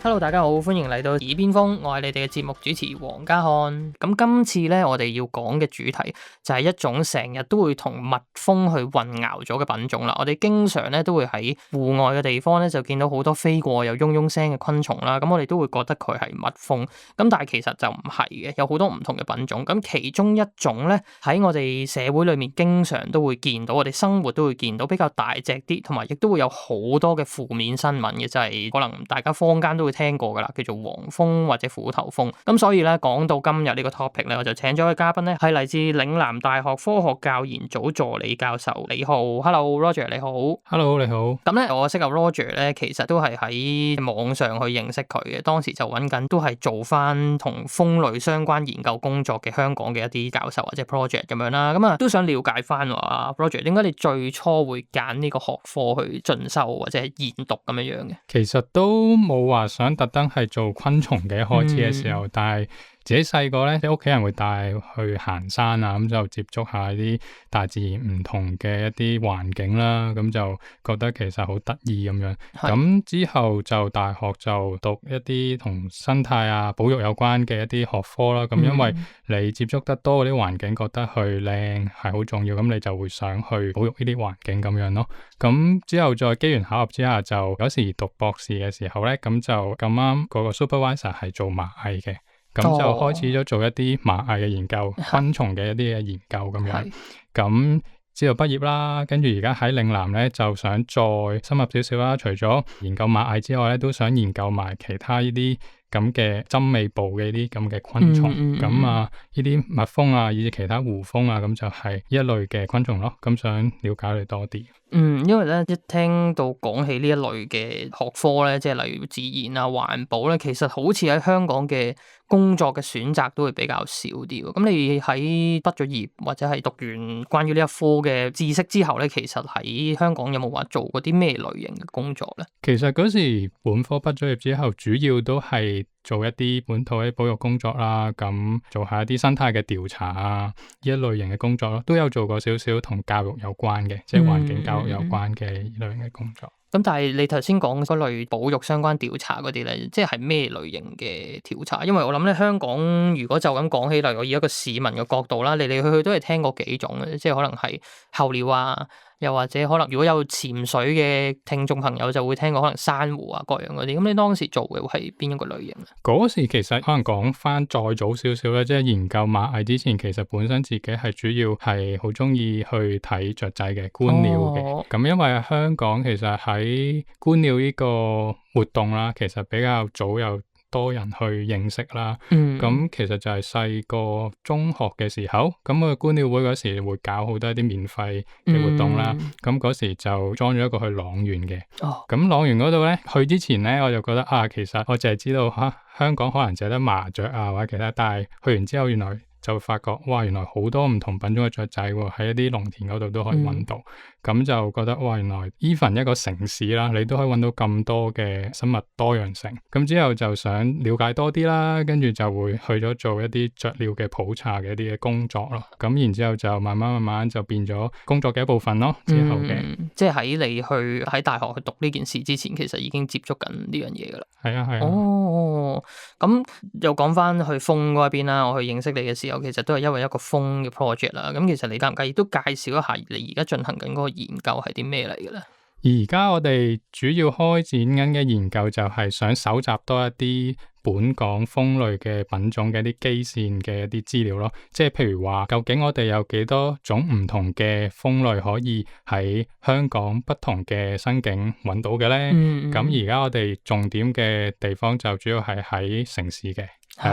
Hello， 大家好，歡迎嚟到耳邊風，我係你哋嘅節目主持黃家漢。咁今次咧，我哋要講嘅主題就係一種成日都會同蜜蜂去混淆咗嘅品種啦。我哋經常咧都會喺戶外嘅地方咧就見到好多飛過有嗡嗡聲嘅昆蟲啦。咁我哋都會覺得佢係蜜蜂，咁但係其實就唔係嘅，有好多唔同嘅品種。咁其中一種咧喺我哋社會裏面經常都會見到，我哋生活都會見到比較大隻啲，同埋亦都會有好多嘅負面新聞嘅，就係可能大家坊間都會聽過噶啦，叫做黃蜂或者虎頭蜂。咁所以咧，講到今日呢個 topic 咧，我就請咗位嘉賓咧，係嚟自嶺南大學科學教研組助理教授李浩。Hello Roger， 你好。Hello， 你好。咁咧，我識阿 Roger 咧，其實都係喺網上去認識佢嘅。當時就揾緊都係做翻同蜂類相關研究工作嘅香港嘅一啲教授或者 project 咁樣啦。咁啊，都想了解翻話 Roger， 點解你最初會揀呢個學科去進修或者係研讀咁樣嘅？其實都冇話想特登係做昆蟲嘅，開始嘅時候，但係自己細個咧，啲屋企人會帶去行山啊，咁就接觸下啲大自然唔同嘅一啲環境啦，咁就覺得其實好得意咁樣。咁之後就大學就讀一啲同生態啊、保育有關嘅一啲學科啦。咁因為你接觸得多嗰啲環境，覺得佢靚係好重要，咁你就會想去保育呢啲環境咁樣咯。咁之後再機緣巧合之下，就嗰時讀博士嘅時候咧，咁就咁啱嗰個 supervisor 係做螞蟻嘅。咁就開始咗做一啲螞蟻嘅研究，昆蟲嘅一啲嘅研究咁樣。咁之後畢業啦，跟住而家喺嶺南咧，就想再深入少少啦。除咗研究螞蟻之外咧，都想研究埋其他呢啲咁嘅針尾部嘅呢啲咁嘅昆蟲。咁啊，呢啲蜜蜂啊，以至其他胡蜂啊，咁就係一類嘅昆蟲咯。咁想了解你多啲。因為咧一聽到講起呢一類嘅學科咧，即係例如自然啊、環保咧，其實好似喺香港嘅工作嘅選擇都會比較少啲。咁你喺畢咗業或者係讀完關於呢一科嘅知識之後咧，其實喺香港有冇話做過啲咩類型嘅工作咧？其實嗰時本科畢咗業之後，主要都係做一啲本土嘅保育工作啦，咁做下一啲生態嘅調查啊，呢一類型嘅工作咯，都有做過少少同教育有關嘅，即係環境教育有關嘅呢類型嘅工作。咁但係你頭先講嗰類保育相關調查嗰啲咧，即係咩類型嘅調查？因為我諗咧，香港如果就咁講起嚟，我以一個市民嘅角度啦，嚟嚟去去都係聽過幾種嘅，即係可能係候鳥啊。又或者可能如果有潛水嘅聽眾朋友就會聽過可能珊瑚啊各樣嗰啲，咁你當時做嘅係邊一個類型咧？嗰時其實可能講翻再早少少咧，即係研究螞蟻之前，其實本身自己係主要係好中意去睇雀仔嘅觀鳥嘅。咁因為香港其實喺觀鳥呢個活動啦，其實比較早有多人去認識啦，咁其實就係細個中學嘅時候，咁個觀鳥會嗰時會搞好多一啲免費嘅活動啦，咁嗰時就裝咗一個去塱原嘅，咁塱原嗰度咧，去之前咧我就覺得其實我淨係知道香港可能淨係得麻雀啊或者其他，但係去完之後原來就發覺哇，原來好多唔同品種嘅雀仔喎，喺一啲農田嗰度都可以搵到。咁就覺得哇，原來 even 一個城市啦，你都可以搵到咁多嘅生物多樣性。咁之後就想了解多啲啦，跟住就會去咗做一啲雀鳥嘅普查嘅一啲嘅工作咯。咁然之後就慢慢就變咗工作嘅一部分咯。之後嘅，即係喺你去喺大學去讀呢件事之前，其實已經接觸緊呢樣嘢噶啦。係啊。咁又講翻去蜂嗰邊啦。我去認識你嘅時候，其實都係因為一個蜂嘅 project 啦。咁其實你介唔介意都介紹一下你而家進行緊嗰個研究係啲咩嚟嘅咧？而家我哋主要開展緊嘅研究就係想搜集多一啲本港蜂類嘅品種嘅一啲基線嘅一啲資料咯，即係譬如話究竟我哋有幾多種唔同嘅蜂類可以喺香港不同嘅生境揾到嘅咧？咁而家我哋重點嘅地方就主要係喺城市嘅。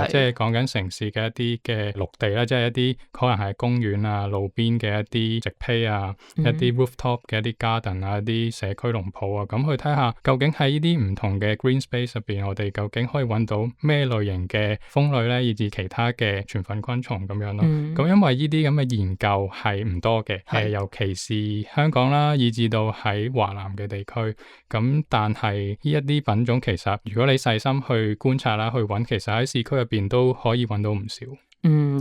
即係講緊城市嘅一啲嘅陸地啦，即係一啲可能係公園啊、路邊嘅一啲植被啊、一啲 rooftop 嘅一啲 garden 啊、一啲社區農圃啊，咁去睇下究竟喺呢啲唔同嘅 green space 入邊，我哋究竟可以揾到咩類型嘅蜂類咧，以至其他嘅全粉昆蟲咁樣咯。咁因為呢啲咁嘅研究係唔多嘅，尤其是香港啦，以至到喺華南嘅地區。咁但係呢一啲品種其實如果你細心去觀察啦，去揾，其實喺市區入邊都可以揾到唔少。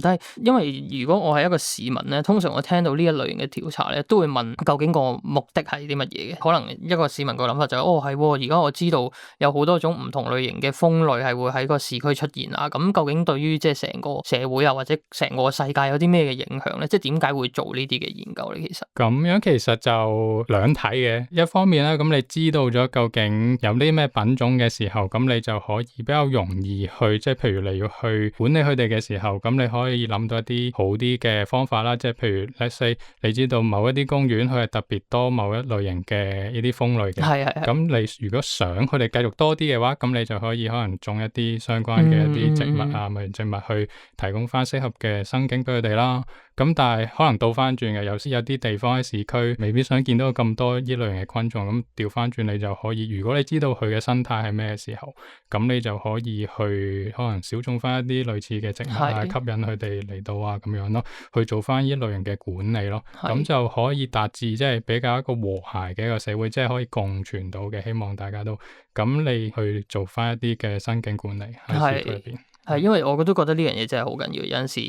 但係因為如果我係一個市民咧，通常我聽到呢一類型嘅調查咧，都會問究竟個目的係啲乜嘢嘅？可能一個市民個諗法就係，而家我知道有好多種唔同類型嘅蜂類係會喺個市區出現啊，咁究竟對於即係成個社會啊或者成個世界有啲咩嘅影響咧？即係點解會做呢啲嘅研究咧？其實咁樣其實就兩睇嘅，一方面咧，咁你知道咗究竟有啲咩品種嘅時候，咁你就可以比較容易去，即係譬如你要去管理佢哋嘅時候，咁你可以諗到一啲好啲嘅方法啦，即係譬如 let's say 你知道某一啲公園佢係特別多某一類型嘅呢啲蜂類嘅，係咁你如果想佢哋繼續多啲嘅話，咁你就可以可能種一啲相關嘅一啲植物啊、微植物去提供翻適合嘅生境俾佢哋啦。咁但係可能倒翻轉嘅，有啲地方喺市區未必想見到咁多呢類型嘅昆蟲，咁調翻轉你就可以，如果你知道佢嘅生態係咩時候，咁你就可以去可能少種翻一啲類似嘅植物啊，吸引佢哋嚟到啊咁樣咯，去做翻呢類型嘅管理咯，咁就可以達至即係比較一個和諧嘅一個社會，即係可以共存到嘅，希望大家都咁你去做翻一啲嘅生境管理喺市區入邊。係，因為我都覺得呢樣嘢真係好緊要。有陣時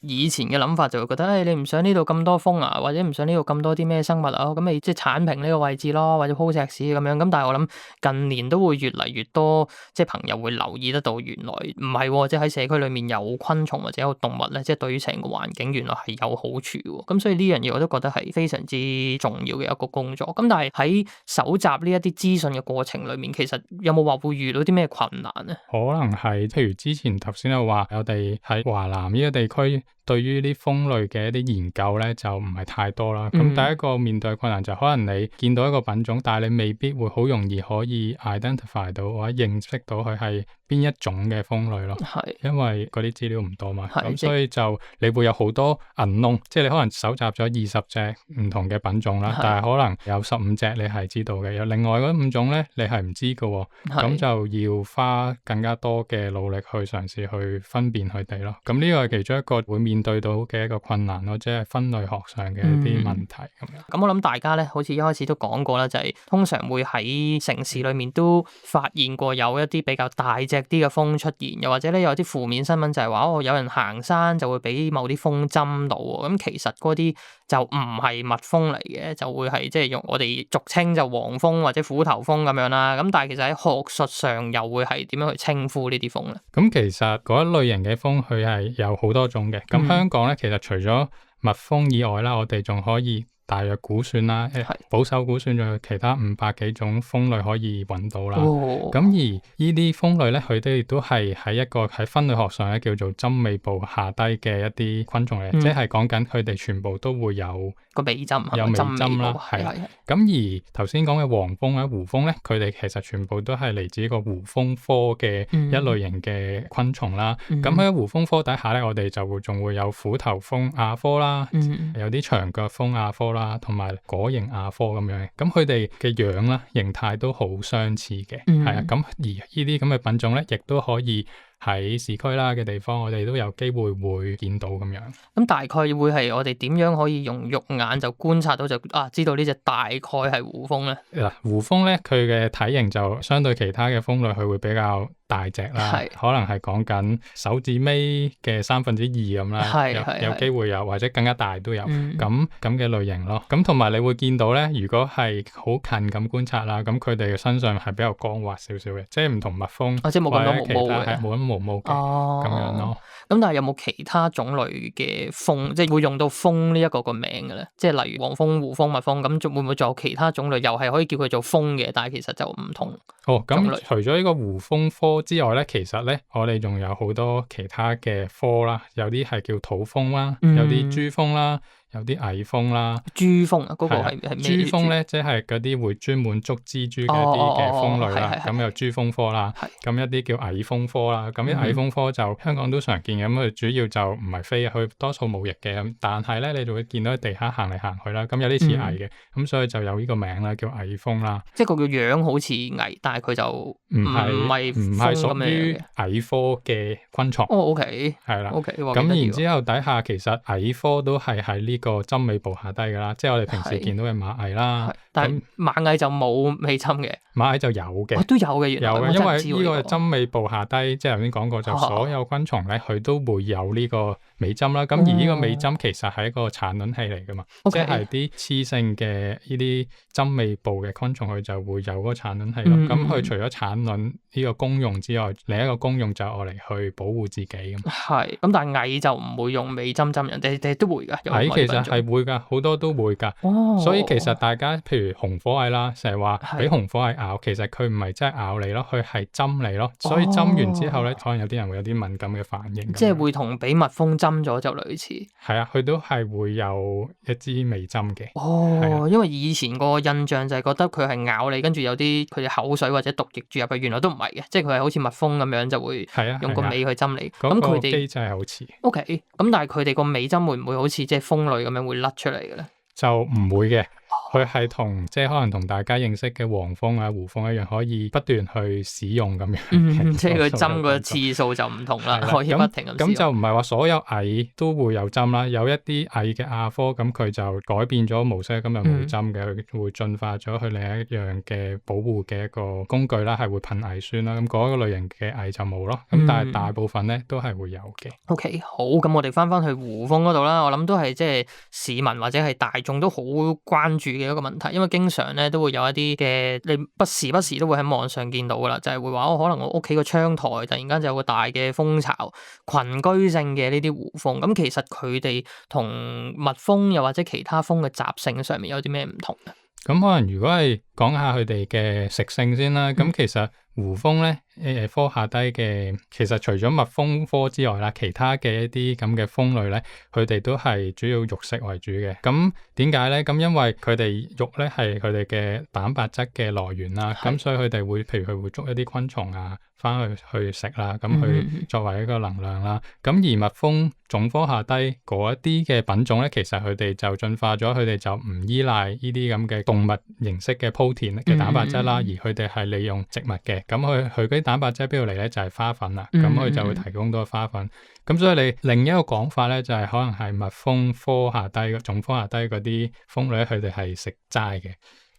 以前嘅諗法就會覺得，你唔想呢度咁多蜂啊，或者唔想呢度咁多啲咩生物啊，咁你即係剷平呢個位置咯，或者鋪石屎咁樣。咁但係我諗近年都會越嚟越多即係朋友會留意得到，原來唔係，即係喺社區裏面有昆蟲或者有動物咧，即係對於成個環境原來係有好處喎。咁所以呢樣嘢我都覺得係非常之重要嘅一個工作。咁但係喺搜集呢一啲資訊嘅過程裏面，其實有冇話會遇到啲咩困難咧？可能係譬如之前頭先有話，我哋喺華南呢個地區對於啲蜂類嘅一啲研究咧，就唔係太多啦。咁第一個面對困難就可能你見到一個品種，但係你未必會好容易可以 identify 到或者認識到佢係邊一種嘅蜂類咯。因為嗰啲資料唔多嘛，咁所以就你會有好多unknown，即係你可能搜集咗20隻唔同嘅品種啦，但係可能有15隻你係知道嘅，有另外嗰5種咧你係唔知嘅，咁就要花更加多嘅努力去嘗試去分辨佢哋咯。咁呢個係其中一個會面對到嘅一個困難咯，即係分類學上嘅一啲問題咁樣。咁我諗大家咧，好似一開始都講過啦，就係通常會喺城市裏面都發現過有一啲比較大隻啲嘅蜂出現，又或者咧有啲負面新聞就係話有人行山就會俾某啲蜂針到喎。咁其實嗰啲就唔係蜜蜂嚟嘅，就會係即係用我哋俗稱就黃蜂或者虎頭蜂咁樣啦。咁但係其實喺學術上又會係點樣去稱呼呢啲蜂咧？咁其實嗰一類型嘅蜂佢係有好多種嘅。咁香港咧其實除咗蜜蜂以外啦，我哋仲可以大約估算啦，保守估算仲有其他500幾種蜂類可以揾到啦。咁而呢啲蜂類咧，佢哋亦都係喺一個喺分類學上咧叫做針尾部下低嘅一啲昆蟲嚟，即係講緊佢哋全部都會有個尾針，有尾針啦，係。咁而頭先講嘅黃蜂咧、胡蜂咧，佢哋其實全部都係嚟自一個胡蜂科嘅一類型嘅昆蟲啦。咁喺胡蜂科底下咧，我哋就仲會有虎頭蜂亞科啦，有啲長腳蜂亞科啦，同埋果形亞科咁樣。咁佢哋嘅樣啦、形態都好相似嘅，係啊。咁而呢啲咁嘅品種咧，亦都可以喺市區啦嘅地方，我哋都有機會會見到咁樣。咁大概會係我哋點樣可以用肉眼就觀察到知道呢隻大概係胡蜂咧？嗱，胡蜂咧佢嘅體型就相對其他嘅蜂類，佢會比較大隻啦，可能係講緊手指尾嘅2/3咁啦，有機會有或者更加大都有咁嘅類型咯。咁同埋你會見到咧，如果係好近咁觀察啦，咁佢哋嘅身上係比較光滑少少嘅，即係唔同蜜蜂即係冇咁多毛毛嘅，冇咁毛毛嘅咁樣咯。咁但係有冇其他種類嘅蜂，即係會用到蜂呢一個名嘅咧？即係例如黃蜂、胡蜂、蜜蜂，咁會唔會仲有其他種類，又係可以叫佢做蜂嘅，但係其實就唔同。咁除咗呢個胡蜂科之外咧，其實咧我哋仲有好多其他嘅科啦，有啲係叫土蜂啦，有啲豬蜂啦，有啲蟻蜂啦。豬蜂啊，嗰個係咩？豬蜂咧，即係嗰啲會專門捉蜘蛛嘅一啲嘅蜂類啦。咁有豬蜂科啦，咁一啲叫蟻蜂科啦。咁啲蟻蜂科就香港都常見嘅，咁佢主要就唔係飛，佢多數冇翼嘅。咁但係咧，你就會見到喺地下行嚟行去啦。咁有啲似蟻嘅，咁所以就有呢個名啦，叫蟻蜂啦。即係個叫樣好似蟻，但係佢就唔係屬於蟻科嘅昆蟲。OK，係啦。OK，咁然之後底下其實蟻科都係喺呢個針尾部下低㗎啦，即係我哋平時見到嘅螞蟻啦。但係螞蟻就冇尾針嘅，螞蟻就有嘅，都有嘅，原來有嘅，因為呢個個針尾部下低，即係頭先講過，就所有昆蟲咧，佢都會有呢個尾針啦。咁而呢個尾針其實係一個產卵器嚟㗎嘛，即係啲雌性嘅呢啲針尾部嘅昆蟲，佢就會有嗰個產卵器咯。咁佢除咗產卵呢個功用之外，另一個功用就係愛嚟去保護自己咁。係，咁但係蟻就唔會用尾針針人，哋都會㗎。蟻其實係會㗎，好多都會㗎。所以其實大家譬如紅火蟻啦，成日話俾紅火蟻咬，其實佢唔係真係咬你咯，佢係針你咯。所以針完之後咧，可能有啲人會有啲敏感嘅反應。即係會同俾蜜蜂針咗就類似。係啊，佢都係會有一支尾針嘅。因為以前個印象就係覺得佢係咬你，跟住有啲佢哋口水或者毒液注入去，原來都唔係嘅，即係佢係好似蜜蜂咁樣就會用個尾去針你。咁佢哋機制係好似。OK，咁但係佢哋個尾針會唔會好似即係蜂類咁樣會甩出嚟嘅咧？就唔會嘅。佢係同即係可能同大家認識嘅黃蜂啊、胡蜂一樣，可以不斷去使用咁樣。即係佢針個次數就唔同啦，可以不停咁。咁就唔係話所有蟻都會有針啦，有一啲蟻嘅亞科咁佢就改變咗模式，咁就冇針嘅，佢會進化咗去另一樣嘅保護嘅一個工具啦，係會噴蟻酸啦。咁嗰個類型嘅蟻就冇咯。咁但係大部分咧都係會有嘅。OK， 好，咁我哋翻去胡蜂嗰度啦。我諗都係即係市民或者係大眾都好關注嘅一個問題，因為經常咧都會有一啲嘅，你不時都會喺網上見到噶啦，就係會話可能我屋企個窗台突然間就有個大嘅蜂巢，群居性嘅呢啲胡蜂，咁其實佢哋同蜜蜂又或者其他蜂嘅習性上面有啲咩唔同咧？咁可能如果係講下佢哋嘅食性先啦，咁其實胡蜂咧科下低嘅，其實除咗蜜蜂科之外啦，其他嘅一啲咁嘅蜂類咧，佢哋都係主要肉食為主嘅。咁點解咧？咁因為佢哋肉咧係佢哋嘅蛋白質嘅來源啦，咁所以佢哋會譬如佢會捉一啲昆蟲啊翻去食啦，咁去作為一個能量啦。咁而蜜蜂種科下低嗰一啲嘅品種咧，其實佢哋就進化咗，佢哋就唔依賴呢啲咁嘅動物形式嘅 protein 嘅蛋白質啦，而佢哋係利用植物嘅。咁佢嗰啲蛋白質邊度嚟咧？就係花粉啦。咁佢就會提供多花粉。咁所以你另一個講法咧，就係可能係蜜蜂科下低種科下低嗰啲蜂類，佢哋係食齋嘅。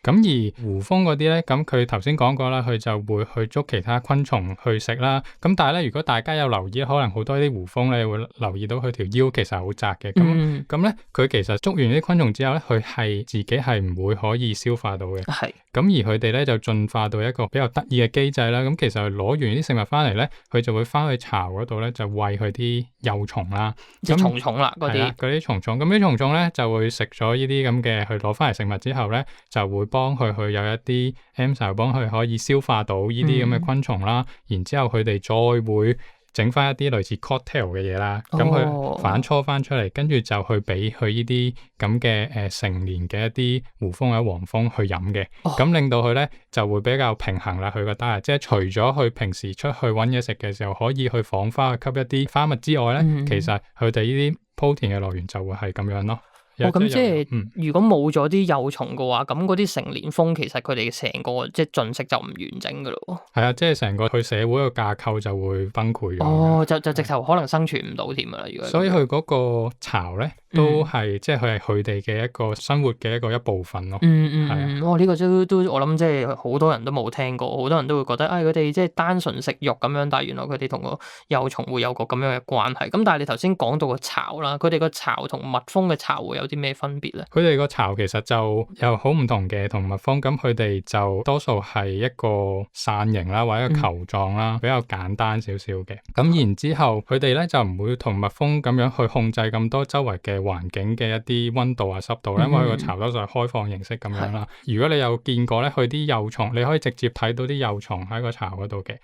咁而胡蜂嗰啲咧，咁佢頭先講過啦，佢就會去捉其他昆蟲去食啦。咁但係咧，如果大家有留意，可能好多啲胡蜂咧會留意到佢條腰其實好窄嘅。咁咧，佢其實捉完啲昆蟲之後咧，佢係自己係唔會可以消化到嘅。係。咁而佢哋咧就進化到一個比較得意嘅機制啦。咁其實攞完啲食物翻嚟咧，佢就會翻去巢嗰度咧，就餵佢啲幼蟲啦。即係蟲啦，嗰啲蟲蟲。咁啲蟲蟲咧就會食咗呢啲咁嘅，佢攞翻嚟食物之後咧，就會幫佢去有一啲 enzyme 幫佢可以消化到呢啲咁嘅昆蟲啦。然之後佢哋再會整翻一啲類似 cocktail 嘅嘢啦，咁佢反搓翻出嚟，跟住就去俾佢呢啲咁嘅成年嘅一啲胡蜂或者黃蜂去飲嘅，咁令到佢咧就會比較平衡啦。佢個 diet 即係除咗佢平時出去揾嘢食嘅時候可以去訪花去吸一啲花蜜之外咧，其實佢哋呢啲 protein 嘅來源就會係咁樣咯。咁即係如果冇咗啲幼蟲嘅話，咁嗰啲成年蜂其實佢哋成個即係進食就唔完整噶咯。係啊，即係成個佢社會個架構就會崩潰咗。就直頭可能生存唔到添噶啦。如果所以佢嗰個巢咧都係即係佢係佢哋嘅一個生活嘅一部分咯。呢個都我諗即係好多人都冇聽過，好多人都會覺得佢哋即係單純食肉咁樣，但係原來佢哋同個幼蟲會有個咁樣嘅關係。咁但係你頭先講到個巢啦，佢哋個巢同蜜蜂嘅巢會有啲咩分別咧？佢哋個巢其實就有好唔同嘅，同蜜蜂咁佢哋就多數係一個傘形啦，或者一個球狀啦，比較簡單少少嘅。咁然之後佢哋咧就唔會同蜜蜂咁樣去控制咁多周圍嘅環境嘅一啲溫度啊濕度咧，因為佢個巢多數係開放形式咁樣啦。如果你有見過咧，佢啲幼蟲你可以直接睇到啲幼蟲喺個巢嗰度嘅。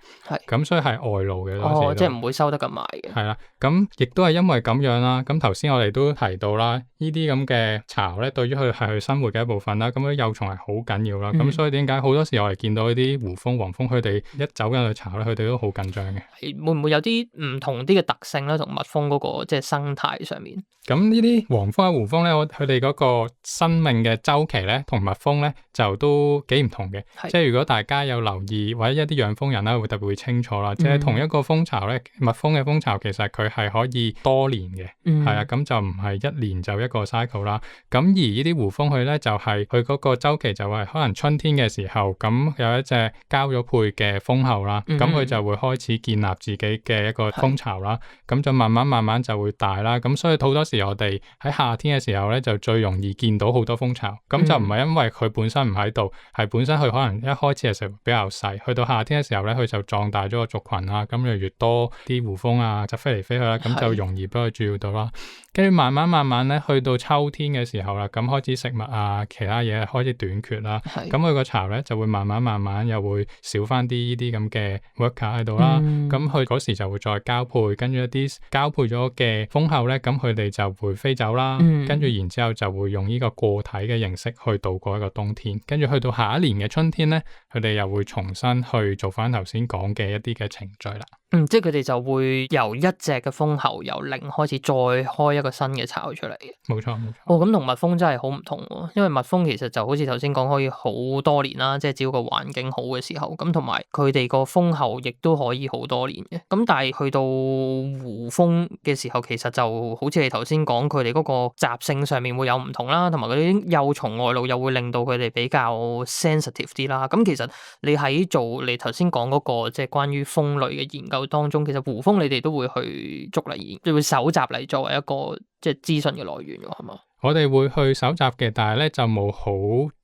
咁所以係外露嘅。即係唔會收得咁埋嘅。係啦，咁亦都係因為咁樣啦。咁頭先我哋都提到啦，呢啲咁嘅巢咧，對於佢係佢生活嘅一部分啦。咁啲幼蟲係好緊要啦。咁所以點解好多時我哋見到呢啲胡蜂、黃蜂，佢哋一走進去巢咧，佢哋都好緊張嘅。會唔會有啲唔同啲嘅特性咧？同蜜蜂嗰個即係生態上面。咁呢啲黃蜂啊、胡蜂咧，佢哋嗰個生命嘅周期咧，同蜜蜂咧就都幾唔同嘅。即係如果大家有留意或者一啲養蜂人咧，會特別會清楚啦。即係同一個蜂巢咧，蜜蜂嘅蜂巢其實佢係可以多年嘅，係啊，咁就唔係一年就一個 cycle cycle 啦。咁而呢啲胡蜂佢咧就係佢嗰個週期就係可能春天嘅時候，咁有一隻交咗配嘅蜂后啦，咁佢就會開始建立自己嘅一個蜂巢啦，咁就慢慢就會大啦。咁所以好多時我哋喺夏天嘅時候咧就最容易見到好多蜂巢，咁就唔係因為佢本身唔喺度，係本身佢可能一開始嘅時候比較細，去到夏天嘅時候咧佢就壯大咗個族群啦，咁越多啲胡蜂啊就飛嚟飛去啦，咁就容易俾佢注意到啦。跟住慢慢咧去到秋天嘅時候啦，咁開始食物啊其他嘢開始短缺啦，咁佢個巢咧就會慢慢又會少翻啲呢啲咁嘅 worker 喺度啦，咁佢嗰時就會再交配，跟住一啲交配咗嘅蜂后咧，咁佢哋就會飛走啦，跟住然之後就會用呢個個體嘅形式去度過一個冬天，跟住去到下一年嘅春天咧，佢哋又會重新去做翻頭先講嘅一啲嘅程序啦。即係佢哋就會由一隻嘅蜂后由零開始再開一個新嘅巢出嚟嘅。冇錯。咁同蜜蜂真係好唔同喎，因為蜜蜂其實就好似頭先講可以好多年啦，即係只要個環境好嘅時候，咁同埋佢哋個蜂后亦都可以好多年嘅。咁但係去到胡蜂嘅時候，其實就好似你頭先講，佢哋嗰個習性上面會有唔同啦，同埋嗰啲幼蟲外露又會令到佢哋比較 sensitive 啲啦。咁其實你喺做你頭先講嗰個即係關於蜂類嘅研究當中，其實胡蜂你哋都會去捉嚟，你會搜集嚟作為一個即係資訊嘅來源㗎，係嘛？我哋會去搜集嘅，但係咧就冇好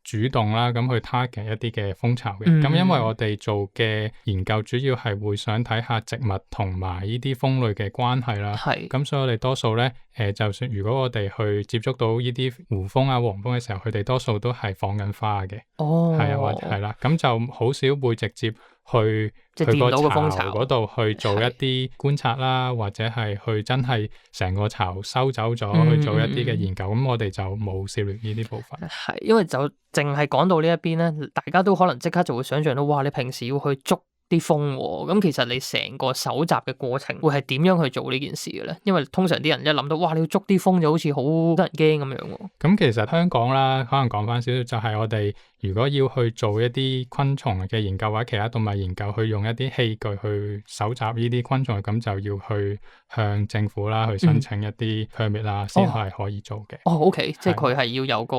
主動啦，咁去 target 一啲嘅蜂巢嘅。咁因為我哋做嘅研究主要係會想睇下植物同埋呢啲蜂類嘅關係啦。咁所以我哋多數咧，就算如果我哋去接觸到呢啲胡蜂啊、黃蜂嘅時候，佢哋多數都係放緊花嘅。係啊，或者係啦，咁就好少會直接去個巢嗰度去做一啲觀察啦，或者係去真係成個巢收走咗去做一啲嘅研究，咁我哋就冇涉獵呢啲部分。係，因為就淨係講到呢一邊咧，大家都可能即刻就會想象到，哇！你平時要去捉啲蜂喎，咁其實你成個搜集嘅過程會係點樣去做呢件事嘅咧？因為通常啲人一諗到，哇！你要捉啲蜂就好似好得人驚咁樣喎。咁其實香港啦，可能講翻少少，就係我哋如果要去做一啲昆蟲嘅研究或者其他動物研究，去用一啲器具去搜集呢啲昆蟲，咁就要去向政府啦去申請一啲 permit 啦，先係可以做嘅。OK， 即係佢係要有個，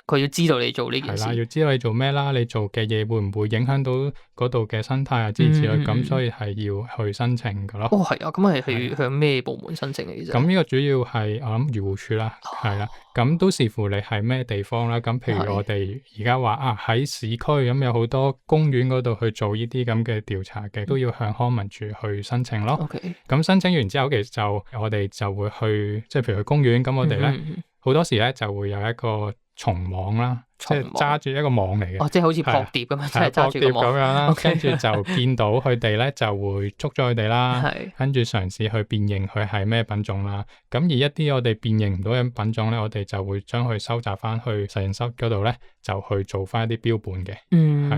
佢要知道你做呢件事。係啦，要知道你做咩啦，你做嘅嘢會唔會影響到嗰度嘅生態啊之類，咁所以係要去申請㗎咯。係啊，咁係去向咩部門申請嘅？其實咁呢個主要係我諗漁護署啦，係啦，咁都視乎你係咩地方啦。咁譬如我哋而家話喺市區咁有好多公園嗰度去做呢啲咁嘅調查嘅，都要向康文署去申請咯。咁申請完之後，其實就我哋就會去，即係譬如去公園，咁我哋咧好多時咧就會有一個蟲網啦。即係揸住一個網嚟嘅，即係好似撲碟咁樣，即係揸住個網咁樣啦。跟住就見到佢哋咧，就會捉咗佢哋啦。跟住嘗試去辨認佢係咩品種啦。咁而一啲我哋辨認唔到嘅品種咧，我哋就會將佢收集翻去實驗室嗰度咧，就去做翻一啲標本嘅。係啦，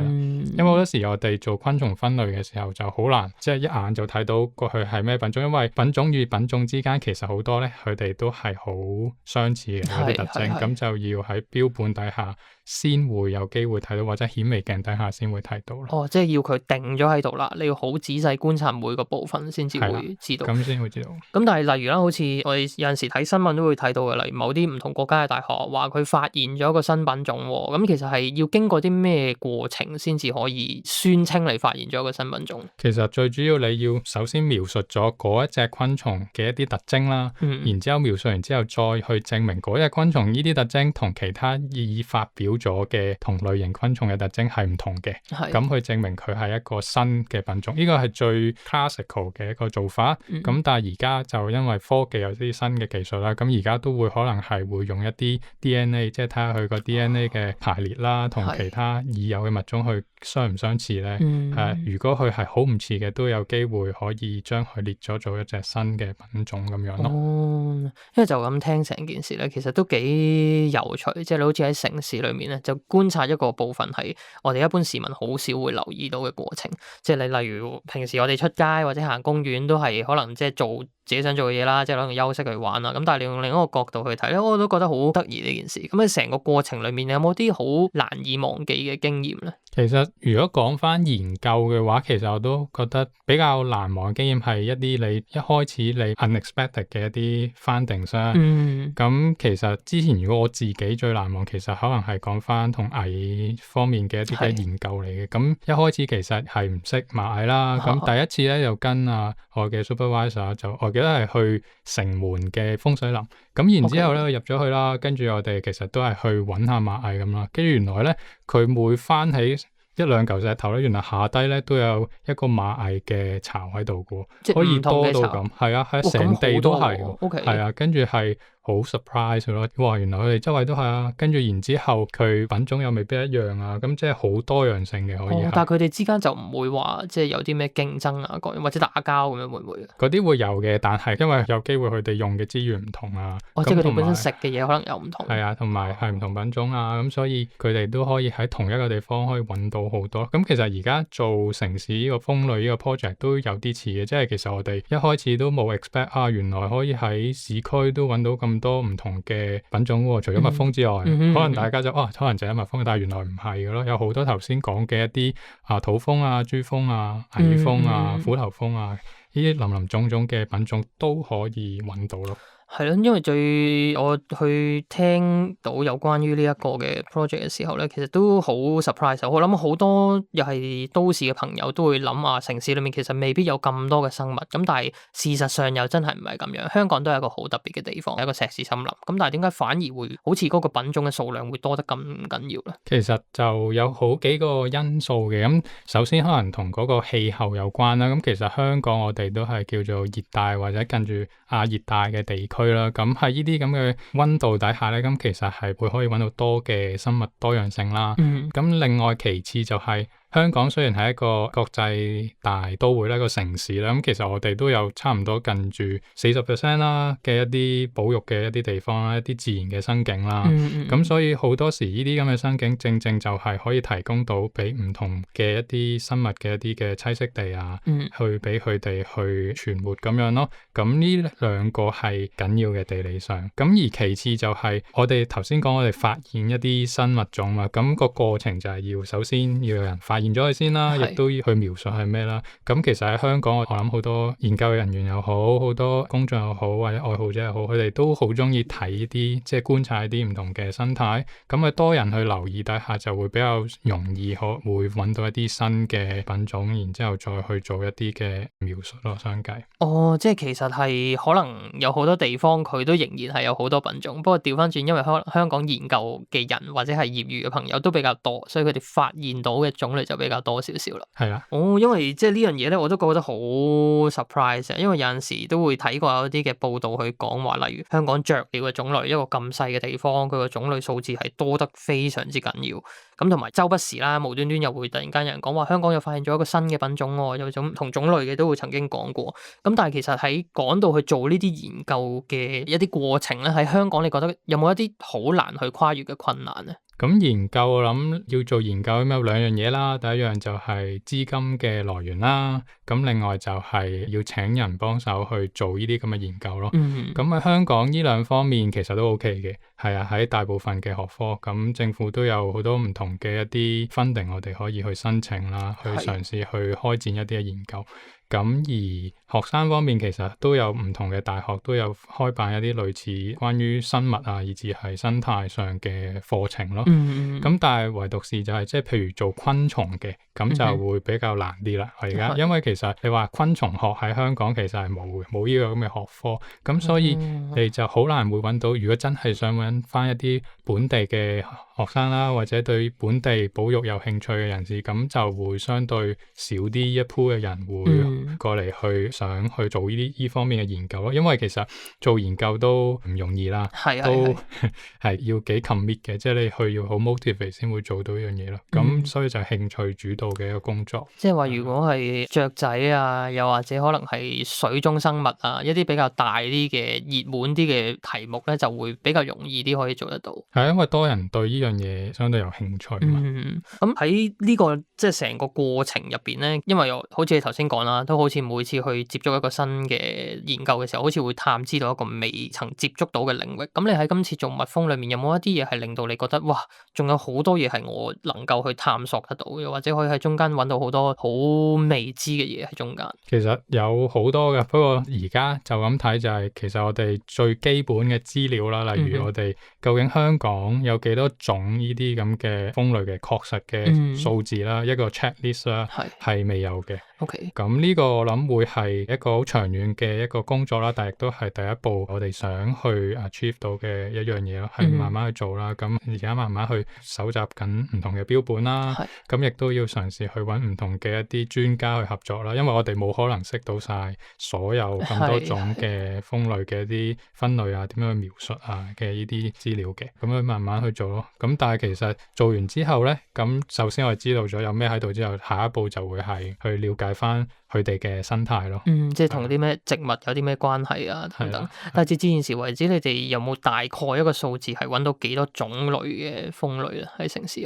因為好多時我哋做昆蟲分類嘅時候就好難，即係一眼就睇到過去係咩品種，因為品種與品種之間其實好多咧，佢哋都係好相似嘅嗰啲特徵，咁就要喺標本底下先會有機會睇到，或者顯微鏡底下先會睇到咯。即係要佢定咗喺度啦，你要好仔細觀察每個部分先至會知道。咁先會知道。咁但係例如啦，好似我哋有陣時睇新聞都會睇到嘅，例如某啲唔同國家嘅大學話佢發現咗一個新品種，咁其實係要經過啲咩過程先至可以宣稱你發現咗一個新品種？其實最主要你要首先描述咗嗰一隻昆蟲嘅一啲特徵啦，然之後描述完之後再去證明嗰隻昆蟲呢啲特徵同其他已發表咗嘅同類型昆蟲嘅特徵係唔同嘅，咁去證明佢係一個新嘅品種，呢個係最 classical 嘅一個做法。咁但係而家就因為科技有啲新嘅技術啦，咁而家都會可能係會用一啲 DNA， 即係睇下佢個 DNA 嘅排列啦，同其他已有嘅物種去相唔相似咧。如果佢係好唔似嘅，都有機會可以將佢列咗做一隻新嘅品種咁樣咯。因為就咁聽成件事咧，其實都幾有趣，即係你好似喺城市裏面咧，就觀察一個部分係我哋一般市民好少會留意到嘅過程。即係你例如平時我哋出街或者行公園都係可能即係做自己想做嘅嘢啦，即係可能休息去玩啦。咁但係你用另一個角度去睇咧，我都覺得好得意呢件事。咁喺成個過程裡面，有冇啲好難以忘記嘅經驗咧？其實如果講翻研究嘅話，其實我都覺得比較難忘嘅經驗係一啲你一開始你 unexpected 嘅一啲 findings 啦。咁其實之前如果我自己最難忘，其實可能係講翻同蟻方面嘅一啲嘅研究嚟嘅。咁一開始其實係唔識螞蟻啦。咁第一次咧就跟我嘅 supervisor 就我記得係去城門嘅風水林。咁然之後咧入咗去啦，跟住我哋其實都係去揾下螞蟻咁啦。跟住原來咧佢每翻起一兩嚿石頭咧，原來下低咧都有一個螞蟻嘅巢喺度嘅，可以多到咁，係啊，係成地都係，係啊，跟住係好 surprise 咯，哇！原來佢哋周圍都係啊，跟住然之後佢品種又未必一樣啊，咁即係好多樣性嘅可以。但係佢哋之間就唔會話即係有啲咩競爭啊，各樣或者打交咁樣會唔會？嗰啲會有嘅，但係因為有機會佢哋用嘅資源唔同啊，即係佢哋本身食嘅嘢可能又唔同。係啊，同埋係唔同品種啊，咁所以佢哋都可以喺同一個地方可以揾到好多。咁其實而家做城市呢個蜂類呢個 project 都有啲似嘅，即係其實我哋一開始都冇 expect 原來可以喺市區都揾到咁多唔同嘅品種喎，除咗蜜蜂之外，可能大家就可能就係蜜蜂，但係原來唔係嘅咯，有好多頭先講嘅一啲土蜂啊、豬蜂啊、蟻蜂啊、虎頭蜂啊，呢啲林林種種嘅品種都可以揾到咯。係咯，因為我去聽到有關於呢一個嘅 project 嘅時候咧，其實都好 surprise。我諗好多又係都市嘅朋友都會諗城市裏面其實未必有咁多嘅生物。咁但係事實上又真係唔係咁樣。香港都係一個好特別嘅地方，係一個石屎森林。咁但係點解反而會好似嗰個品種嘅數量會多得咁緊要咧？其實就有好幾個因素嘅。咁首先可能同嗰個氣候有關啦。咁其實香港我哋都係叫做熱帶或者近住亞熱帶嘅地區啦，咁喺呢啲咁嘅溫度底下咧，咁其實係會可以揾到多嘅生物多樣性啦。咁另外其次就係香港雖然係一個國際大都會啦，一個城市啦，咁其實我哋都有差唔多近住40% 啦嘅一啲保育嘅一啲地方啦，一啲自然嘅生境啦。咁所以好多時呢啲咁嘅生境正正就係可以提供到俾唔同嘅一啲生物嘅一啲嘅棲息地啊，去俾佢哋去存活咁樣咯。咁呢兩個係緊要嘅地理上。咁而其次就係我哋頭先講我哋發現一啲新物種嘛，咁個過程就係要首先要有人發現咗佢先啦，亦都要去描述係咩啦。咁其實喺香港，我諗好多研究人員又好，好多公眾又好，或者愛好者又好，佢哋都好中意睇啲即係觀察一啲唔同嘅生態。咁多人去留意底下，就會比較容易會揾到一啲新嘅品種，然之後再去做一啲嘅描述咯，相繼。即係其實係可能有好多地方佢都仍然係有好多品種，不過調翻轉，因為香港研究嘅人或者係業餘嘅朋友都比較多，所以佢哋發現到嘅種類就比較多少少啦。係啊。因為即係呢樣嘢咧，我都覺得好 surprise，因為有陣時都會睇過有啲嘅報道去講話，例如香港雀鳥嘅種類，一個咁細嘅地方，佢個種類數字係多得非常之緊要。咁同埋周不時啦，無端端又會突然間有人講話香港又發現咗一個新嘅品種喎，有種唔同種類嘅都會曾經講過。咁但係其實喺講到去做呢啲研究嘅一啲過程咧，喺香港你覺得有冇一啲好難去跨越嘅困難咧？咁研究我諗要做研究咁有兩樣嘢啦，第一樣就係資金嘅來源啦，咁另外就係要請人幫手去做呢啲咁嘅研究咯。咁喺香港呢兩方面其實都 OK 嘅，係啊，喺大部分嘅學科，咁政府都有好多唔同嘅一啲 funding，我哋可以去申請啦，去嘗試去開展一啲嘅研究。咁而學生方面其實都有唔同嘅大學都有開辦一啲類似關於生物啊，以至係生態上嘅課程咯。咁但係唯獨是就係即係譬如做昆蟲嘅，咁就會比較難啲啦。而家因為其實你話昆蟲學喺香港其實係冇呢個咁嘅學科，咁所以你就好難會揾到。如果真係想揾翻一啲本地嘅學生啦，或者對本地保育有興趣嘅人士，咁就會相對少啲一鋪嘅人會過嚟去想去做呢方面嘅研究咯。因為其實做研究都唔容易啦，都係要幾 commit 嘅，即係你去要好 motivate 先會做到呢樣嘢咯。咁所以就係興趣主導嘅一個工作。即係話如果係雀仔啊，又或者可能係水中生物啊，一啲比較大啲嘅熱門啲嘅題目咧，就會比較容易啲可以做得到。係因為多人對呢樣嘢相對有興趣嘛。咁喺呢個即係成個過程入邊咧，因為好似你頭先講啦，都好似每次去接觸一個新嘅研究嘅時候，好似會探知到一個未曾接觸到嘅領域。咁你喺今次做蜜蜂裏面有冇一啲嘢係令到你覺得哇，仲有好多嘢係我能夠去探索得到，又或者可以喺中間揾到好多好未知嘅嘢喺中間？其實有好多嘅，不過而家就咁睇就係，其實我哋最基本嘅資料啦，例如我哋究竟香港有幾多種呢啲咁嘅蜂類嘅確實嘅數字啦，一個 checklist 啦，係未有嘅。OK，咁呢個我諗會係一個好長遠嘅一個工作啦，但係亦都係第一步我哋想去 achieve 到嘅一樣嘢咯，係慢慢去做啦。咁而家慢慢去搜集緊唔同嘅標本啦，咁亦都要嘗試去揾唔同嘅一啲專家去合作啦，因為我哋冇可能識到晒所有咁多種嘅蜂類嘅一啲分類啊，點樣去描述啊嘅呢啲資料嘅，咁樣慢慢去做咯。咁但係其實做完之後咧，咁首先我哋知道咗有咩喺度之後，下一步就會係去了解翻佢哋嘅生態咯。即係同啲咩植物有啲咩關係啊等等。但係截至現時為止，你哋有冇大概一個數字係揾到幾多種類嘅蜂類咧？喺城市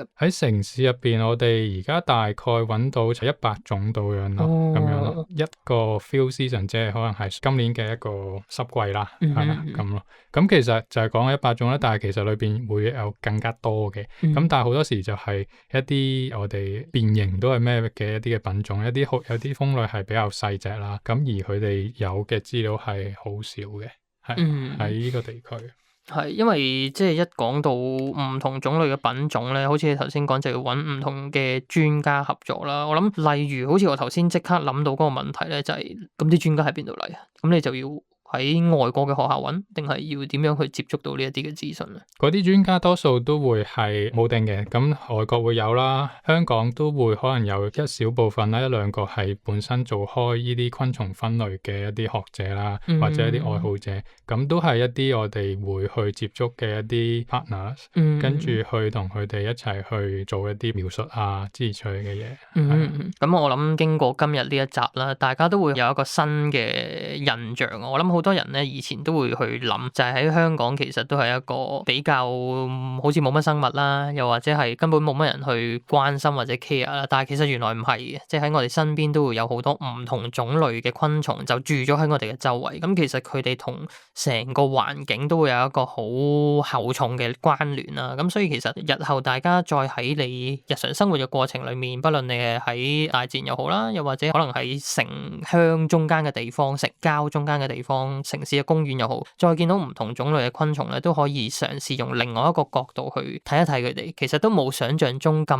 入邊，我哋而家大概揾到就100種到樣咯，咁樣咯。一個 field season 即係可能係今年嘅一個濕季啦，係啦咁咯。咁其實就係講100種啦，但係其實裏邊會有更加多嘅。咁但係好多時就係一啲我哋變形都係咩嘅一啲嘅品種，有啲蜂類係比較細隻啦，咁而佢哋有嘅資料係好少嘅，係喺呢個地區。係，因為即係一講到唔同種類嘅品種咧，好似你頭先講就要揾唔同嘅專家合作啦。我諗例如好似我頭先即刻諗到嗰個問題咧，就係咁啲專家喺邊度嚟啊？咁你就要喺外國嘅學校揾，定係要點樣去接觸到呢一啲嘅資訊咧？嗰啲專家多數都會係冇定嘅，咁外國會有啦，香港都會可能有一小部分啦，一兩個係本身做開呢啲昆蟲分類嘅一啲學者啦，或者一啲愛好者，咁都係一啲我哋會去接觸嘅一啲 partners，跟住去同佢哋一齊去做一啲描述啊之類嘅嘢。咁我諗經過今日呢一集啦，大家都會有一個新嘅印象。我諗好多人咧以前都會去諗，就係喺香港其實都係一個比較好似冇乜生物啦，又或者係根本冇乜人去關心或者 care 啦。但係其實原來唔係嘅，即係喺我哋身邊都會有好多唔同種類嘅昆蟲就住咗喺我哋嘅周圍。咁其實佢哋同成個環境都會有一個好厚重嘅關聯啦。咁所以其實日後大家再喺你日常生活嘅過程裏面，不論你係喺大自然又好啦，又或者可能喺城鄉中間嘅地方、城郊中間嘅地方、城市嘅公園又好，再見到唔同種類嘅昆蟲咧，都可以嘗試用另外一個角度去睇一睇佢哋。其實都冇想象中咁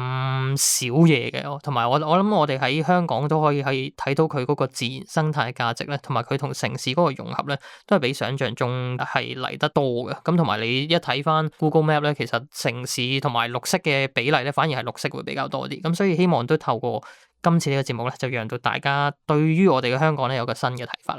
少嘢嘅，同埋我諗我哋喺香港都可以睇到佢嗰個自然生態價值咧，同埋佢同城市嗰個融合咧，都係比想象中係嚟得多嘅。咁同埋你一睇翻 Google Map 咧，其實城市同埋綠色嘅比例咧，反而係綠色會比較多啲。咁所以希望都透過今次呢個節目咧，就讓到大家對於我哋嘅香港咧有個新嘅睇法啦。